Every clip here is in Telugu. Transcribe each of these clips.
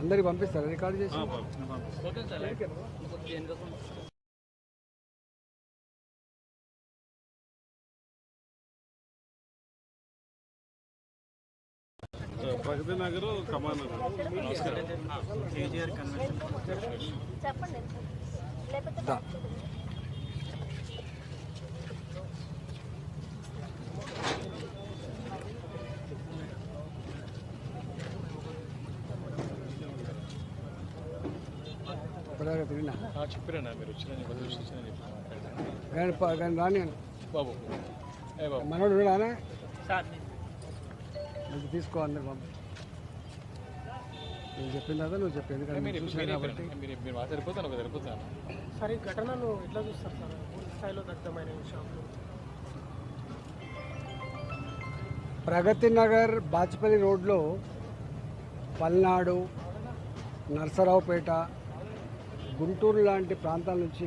అందరికి పంపిస్తారు రికార్డు చేసి. ప్రగతి నగర్ కమాన్ చెప్పారన్నా మీరు కానీ రాని బాబు మనోడు రానే తీసుకో అందరు బాబు. నేను చెప్పిన తర్వాత నువ్వు చెప్పి ఎందుకంటే చూసాను కాబట్టి మీరు సరిపోతాను ఒక సరిపోతాను. సార్ ఈ ఘటనను ఎట్లా చూస్తారు సార్? పూర్తి స్థాయిలో దగ్ధమైన షాపులు. ప్రగతి నగర్ బాచ్పల్లి రోడ్లో పల్నాడు, నర్సరావుపేట, గుంటూరు లాంటి ప్రాంతాల నుంచి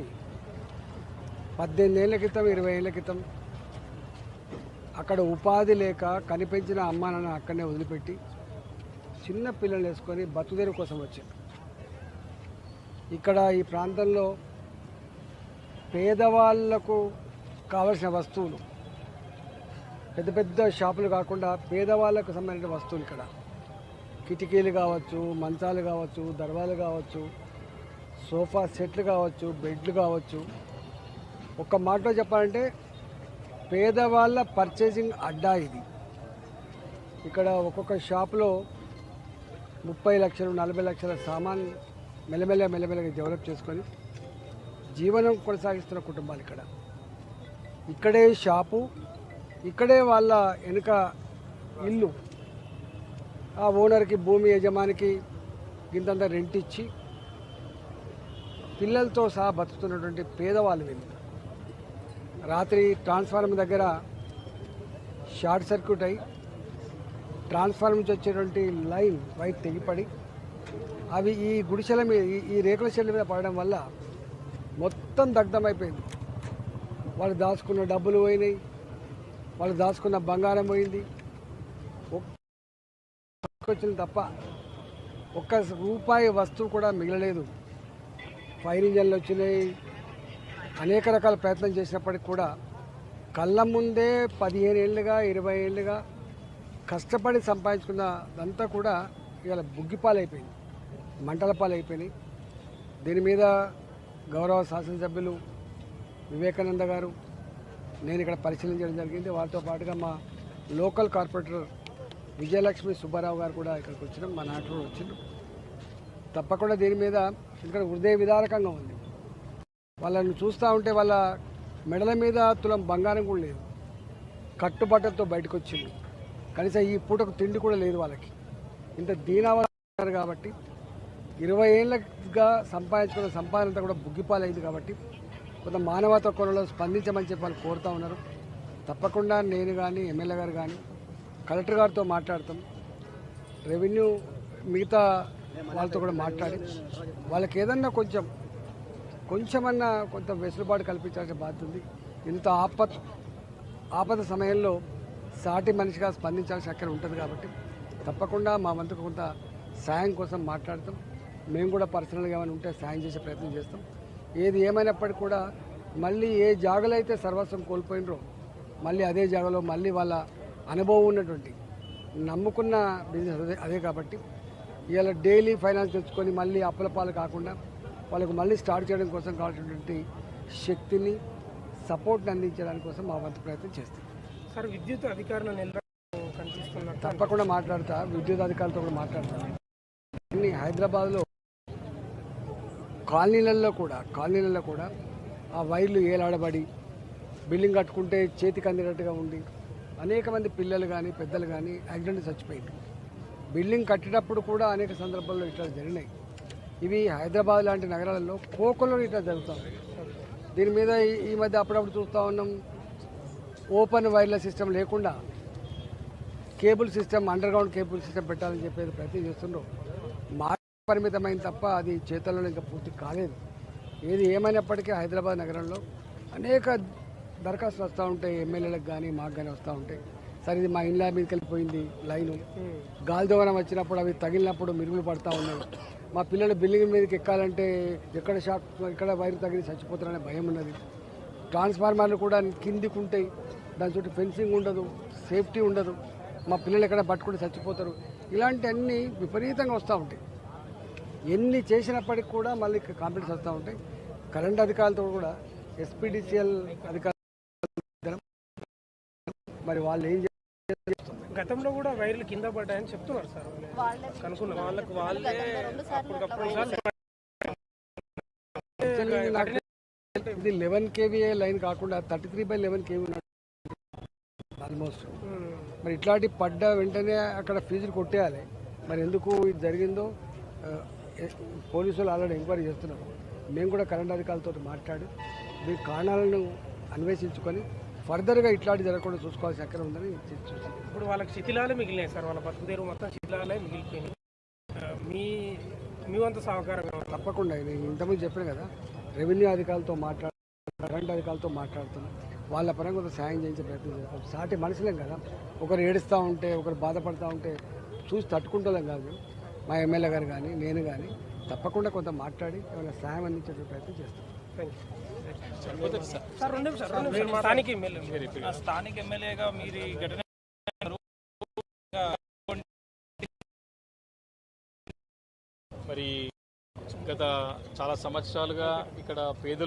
18 ఏళ్ల క్రితం 20 ఏళ్ల క్రితం అక్కడ ఉపాధి లేక కనిపించిన అమ్మా నాన్న అక్కడనే వదిలిపెట్టి చిన్న పిల్లలు వేసుకొని బతుకుదేరు కోసం వచ్చారు. ఇక్కడ ఈ ప్రాంతంలో పేదవాళ్లకు కావలసిన వస్తువులు పెద్ద పెద్ద షాపులు కాకుండా పేదవాళ్ళకు సంబంధించిన వస్తువులు ఇక్కడ కిటికీలు కావచ్చు, మంచాలు కావచ్చు, దర్వాలు కావచ్చు, సోఫా సెట్లు కావచ్చు, బెడ్లు కావచ్చు. ఒక్క మాటలో చెప్పాలంటే పేదవాళ్ళ పర్చేసింగ్ అడ్డా ఇది. ఇక్కడ ఒక్కొక్క షాపులో 30 లక్షలు 40 లక్షల సామాన్ మెల్లమెల్లగా డెవలప్ చేసుకొని జీవనం కొనసాగిస్తున్న కుటుంబాలు ఇక్కడ. ఇక్కడే షాపు, ఇక్కడే వాళ్ళ వెనుక ఇల్లు. ఆ ఓనర్కి, భూమి యజమానికి ఇంతంత రెంట్ ఇచ్చి పిల్లలతో సహా బతుకుతున్నటువంటి పేదవాళ్ళు వీళ్ళు. రాత్రి ట్రాన్స్ఫార్మర్ దగ్గర షార్ట్ సర్క్యూట్ అయి ట్రాన్స్ఫార్మర్ నుంచి వచ్చేటువంటి లైన్ వైర్ తెగిపడి అవి ఈ గుడిసెల మీద, ఈ రేకుల షెడ్ల మీద పడడం వల్ల మొత్తం దగ్ధమైపోయింది. వాళ్ళు దాచుకున్న డబ్బులు పోయినాయి, వాళ్ళు దాచుకున్న బంగారం పోయింది. వచ్చింది తప్ప ఒక్క రూపాయి వస్తువు కూడా మిగలలేదు. ఫైర్ ఇంజన్లు వచ్చినాయి, అనేక రకాల ప్రయత్నం చేసినప్పటికి కూడా కళ్ళ ముందే 15 ఏళ్ళుగా 20 ఏళ్ళుగా కష్టపడి సంపాదించుకున్నదంతా కూడా ఇవాళ బుగ్గిపాలైపోయింది, మంటల పాలైపోయినాయి. దీని మీద గౌరవ శాసనసభ్యులు వివేకానంద గారు, నేను ఇక్కడ పరిశీలించడం జరిగింది. వారితో పాటుగా మా లోకల్ కార్పొరేటర్ విజయలక్ష్మి సుబ్బారావు గారు కూడా ఇక్కడికి వచ్చినాం, మా నాటూరు వచ్చినాం. తప్పకుండా దీని మీద ఇక్కడ హృదయ విదారకంగా ఉంది. వాళ్ళని చూస్తూ ఉంటే వాళ్ళ మెడల మీద తులం బంగారం కూడా లేదు, కట్టుబట్టలతో బయటకు వచ్చింది. కనీసం ఈ పూటకు తిండి కూడా లేదు వాళ్ళకి. ఇంత దీనావస్థ కాబట్టి 20 ఏళ్ళగా సంపాదించుకున్న సంపాదన అంతా కూడా బుగ్గిపాలైంది. కాబట్టి కొంత మానవతా కోణంలో స్పందించమని చెప్పి వాళ్ళు కోరుతూ ఉన్నారు. తప్పకుండా నేను కానీ, ఎమ్మెల్యే గారు కానీ, కలెక్టర్ గారితో మాట్లాడతాం. రెవెన్యూ మిగతా వాళ్ళతో కూడా మాట్లాడి వాళ్ళకి ఏదన్నా కొంచెమన్నా కొంత వెసులుబాటు కల్పించాల్సిన బాధ్యత ఉంది. ఇంత ఆపద సమయంలో సాటి మనిషిగా స్పందించాల్సిన అక్కడ ఉంటుంది. కాబట్టి తప్పకుండా మా వంతుకు కొంత సాయం కోసం మాట్లాడతాం. మేము కూడా పర్సనల్గా ఏమైనా ఉంటే సాయం చేసే ప్రయత్నం చేస్తాం. ఏది ఏమైనప్పటికీ కూడా మళ్ళీ ఏ జాగలో అయితే సర్వస్వం కోల్పోయినరో మళ్ళీ అదే జాగలో మళ్ళీ వాళ్ళ అనుభవం ఉన్నటువంటి నమ్ముకున్న బిజినెస్ అదే. కాబట్టి ఇవాళ డైలీ ఫైనాన్స్ తెచ్చుకొని మళ్ళీ అప్పుల పాలు కాకుండా వాళ్ళకు మళ్ళీ స్టార్ట్ చేయడం కోసం కావాల్సినటువంటి శక్తిని, సపోర్ట్ని అందించడానికి కోసం మా వంతు ప్రయత్నం చేస్తాం. సార్, విద్యుత్ అధికారులను కనిపిస్తున్నారు. తప్పకుండా మాట్లాడతా, విద్యుత్ అధికారులతో కూడా మాట్లాడతాను. హైదరాబాద్లో కాలనీలలో కూడా ఆ వైర్లు ఏలాడబడి బిల్డింగ్ కట్టుకుంటే చేతికి అందినట్టుగా ఉండి అనేక మంది పిల్లలు కానీ పెద్దలు కానీ యాక్సిడెంట్ చచ్చిపోయింది. బిల్డింగ్ కట్టేటప్పుడు కూడా అనేక సందర్భాల్లో ఇట్లా జరిగినాయి. ఇవి హైదరాబాద్ లాంటి నగరాలలో కోకల్లో ఇట్లా జరుగుతాయి. దీని మీద ఈ మధ్య అప్పుడప్పుడు చూస్తూ ఉన్నాం, ఓపెన్ వైర్లెస్ సిస్టమ్ లేకుండా cable system, under ground cable system పెట్టాలని చెప్పేది ప్రయత్నం చేస్తుండ్రు. మాట పరిమితమైన తప్ప అది చేతల్లో ఇంకా పూర్తి కాలేదు. ఏది ఏమైనప్పటికీ హైదరాబాద్ నగరంలో అనేక దరఖాస్తులు వస్తూ ఉంటాయి, ఎమ్మెల్యేలకు కానీ మాకు కానీ వస్తూ ఉంటాయి. సరే ఇది మా ఇండ్ల మీదకి వెళ్ళిపోయింది లైను. గాలి దోమనం వచ్చినప్పుడు అవి తగిలినప్పుడు మిరుగులు పడతా ఉన్నాయి. మా పిల్లలు బిల్డింగ్ మీదకి ఎక్కాలంటే ఎక్కడ షాక్ ఎక్కడ వైరు తగిలి చచ్చిపోతారనే భయం ఉన్నది. ట్రాన్స్ఫార్మర్లు కూడా కిందికి ఉంటాయి, దాని చుట్టూ ఫెన్సింగ్ ఉండదు, సేఫ్టీ ఉండదు. మా పిల్లలు ఎక్కడ పట్టుకుంటే చచ్చిపోతారు. ఇలాంటివన్నీ విపరీతంగా వస్తూ ఉంటాయి. ఎన్ని చేసినప్పటికి కూడా మళ్ళీ కాంప్లైంట్స్ వస్తూ ఉంటాయి. కరెంట్ అధికారులతో కూడా ఎస్పీడీసీఎల్ అధికారులు మరి వాళ్ళు ఏం చేస్తారు? గతంలో కూడా వైర్లు కింద పడ్డాయని చెప్తున్నారు సార్. కనుక్కున్నాం వాళ్ళకి వాళ్ళే Actually నాకు ఇది 11 kVA లైన్ కాకుండా 33/11 kV ఉన్నట్టు ఆల్మోస్ట్. మరి ఇట్లాంటి పడ్డ వెంటనే అక్కడ ఫీజులు కొట్టేయాలి. మరి ఎందుకు ఇది జరిగిందో పోలీసులు ఆల్రెడీ ఎంక్వైరీ చేస్తున్నారు. మేము కూడా కరెంట్ అధికారులతో మాట్లాడి దీని కారణాలను అన్వేషించుకొని ఫర్దర్గా ఇట్లాంటి జరగకుండా చూసుకోవాల్సిన అక్కడ ఉందని చూసి ఇప్పుడు వాళ్ళకి శిథిలాలే మిగిలినాయి సార్. వాళ్ళ బతుకుదేరు మొత్తం శిథిలాలే మిగిలిపోయినాయి. మీ వంతు సహకారం కావాలి. తప్పకుండా నేను ఇంతకుముందు చెప్పాను కదా, రెవెన్యూ అధికారులతో కరెంట్ అధికారులతో మాట్లాడుతున్నాం. వాళ్ళ పరంగా కొంత సాయం చేయించే ప్రయత్నం చేస్తాం. సాటి మనుషులేం కదా, ఒకరు ఏడుస్తూ ఉంటే ఒకరు బాధపడుతూ ఉంటే చూసి తట్టుకుంటలేం కాదు. మా ఎమ్మెల్యే గారు కానీ నేను కానీ తప్పకుండా కొంత మాట్లాడి ఏమైనా సాయం అందించే ప్రయత్నం చేస్తాం. సార్ రెండు నిమిషాలు స్థానిక ఎమ్మెల్యే స్థానిక ఎమ్మెల్యేగా మీరు ఈ ఘటన మరి గత చాలా సంవత్సరాలుగా ఇక్కడ పేదలు